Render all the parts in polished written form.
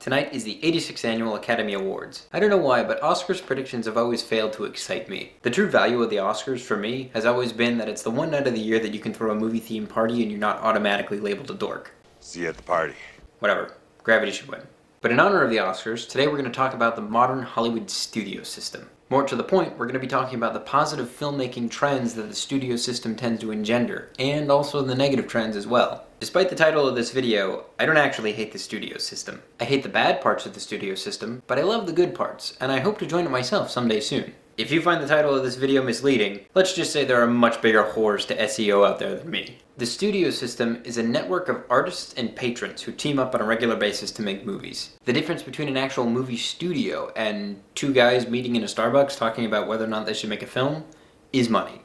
Tonight is the 86th Annual Academy Awards. I don't know why, but Oscars predictions have always failed to excite me. The true value of the Oscars, for me, has always been that it's the one night of the year that you can throw a movie-themed party and you're not automatically labeled a dork. See you at the party. Whatever. Gravity should win. But in honor of the Oscars, today we're going to talk about the modern Hollywood studio system. More to the point, we're going to be talking about the positive filmmaking trends that the studio system tends to engender, and also the negative trends as well. Despite the title of this video, I don't actually hate the studio system. I hate the bad parts of the studio system, but I love the good parts, and I hope to join it myself someday soon. If you find the title of this video misleading, let's just say there are much bigger whores to SEO out there than me. The studio system is a network of artists and patrons who team up on a regular basis to make movies. The difference between an actual movie studio and two guys meeting in a Starbucks talking about whether or not they should make a film is money.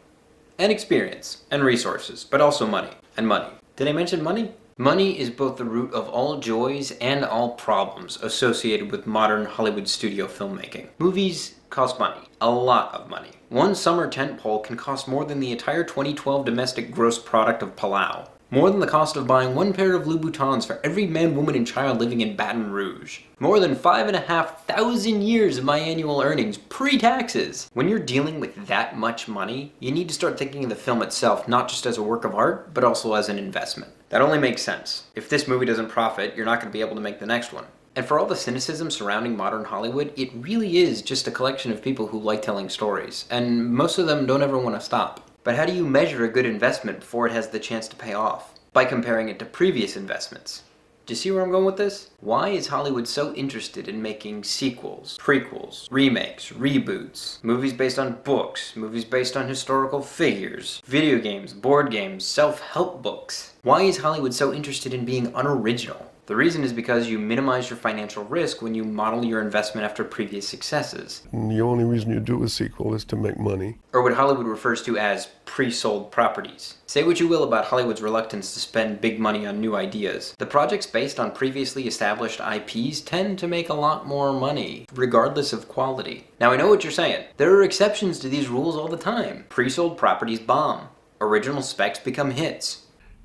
And experience. And resources. But also money. And money. Did I mention money? Money is both the root of all joys and all problems associated with modern Hollywood studio filmmaking. Movies cost money. A lot of money. One summer tentpole can cost more than the entire 2012 domestic gross product of Palau. More than the cost of buying one pair of Louboutins for every man, woman, and child living in Baton Rouge. More than 5,500 years of my annual earnings, pre-taxes. When you're dealing with that much money, you need to start thinking of the film itself not just as a work of art, but also as an investment. That only makes sense. If this movie doesn't profit, you're not going to be able to make the next one. And for all the cynicism surrounding modern Hollywood, it really is just a collection of people who like telling stories, and most of them don't ever want to stop. But how do you measure a good investment before it has the chance to pay off? By comparing it to previous investments. Do you see where I'm going with this? Why is Hollywood so interested in making sequels, prequels, remakes, reboots, movies based on books, movies based on historical figures, video games, board games, self-help books? Why is Hollywood so interested in being unoriginal? The reason is because you minimize your financial risk when you model your investment after previous successes. And the only reason you do a sequel is to make money. Or what Hollywood refers to as pre-sold properties. Say what you will about Hollywood's reluctance to spend big money on new ideas. The projects based on previously established IPs tend to make a lot more money, regardless of quality. Now I know what you're saying. There are exceptions to these rules all the time. Pre-sold properties bomb. Original specs become hits.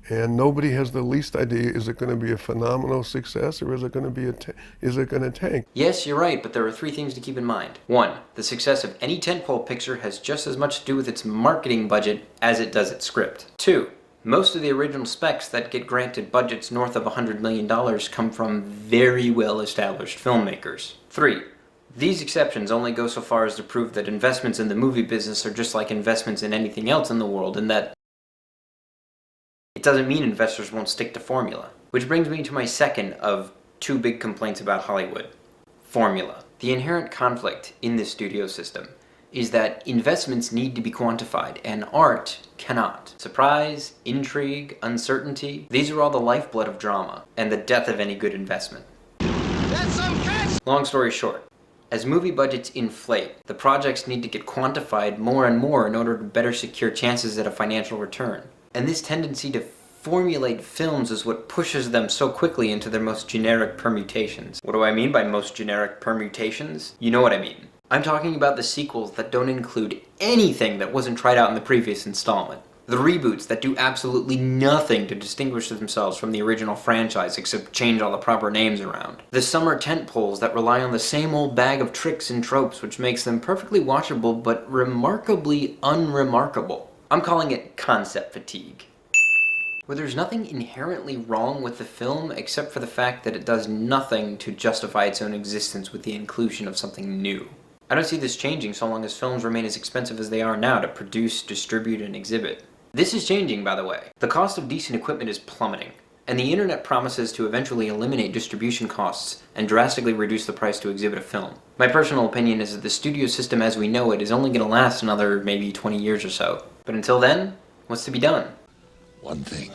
And nobody has the least idea, is it going to be a phenomenal success or is it going to tank? Yes, you're right, but there are three things to keep in mind. 1. The success of any tentpole picture has just as much to do with its marketing budget as it does its script. 2. Most of the original specs that get granted budgets north of $100 million come from very well-established filmmakers. 3. These exceptions only go so far as to prove that investments in the movie business are just like investments in anything else in the world, and that it doesn't mean investors won't stick to formula. Which brings me to my second of two big complaints about Hollywood. Formula. The inherent conflict in this studio system is that investments need to be quantified and art cannot. Surprise, intrigue, uncertainty, these are all the lifeblood of drama and the death of any good investment. That's some catch! Long story short, as movie budgets inflate, the projects need to get quantified more and more in order to better secure chances at a financial return. And this tendency to formulate films is what pushes them so quickly into their most generic permutations. What do I mean by most generic permutations? You know what I mean. I'm talking about the sequels that don't include anything that wasn't tried out in the previous installment. The reboots that do absolutely nothing to distinguish themselves from the original franchise except change all the proper names around. The summer tentpoles that rely on the same old bag of tricks and tropes which makes them perfectly watchable but remarkably unremarkable. I'm calling it concept fatigue. Where there's nothing inherently wrong with the film except for the fact that it does nothing to justify its own existence with the inclusion of something new. I don't see this changing so long as films remain as expensive as they are now to produce, distribute, and exhibit. This is changing, by the way. The cost of decent equipment is plummeting, and the internet promises to eventually eliminate distribution costs and drastically reduce the price to exhibit a film. My personal opinion is that the studio system as we know it is only going to last another maybe 20 years or so. But until then, what's to be done? One thing.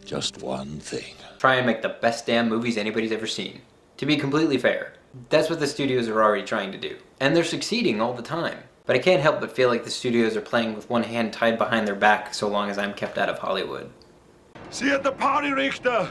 Just one thing. Try and make the best damn movies anybody's ever seen. To be completely fair, that's what the studios are already trying to do. And they're succeeding all the time. But I can't help but feel like the studios are playing with one hand tied behind their back so long as I'm kept out of Hollywood. See you at the party, Richter!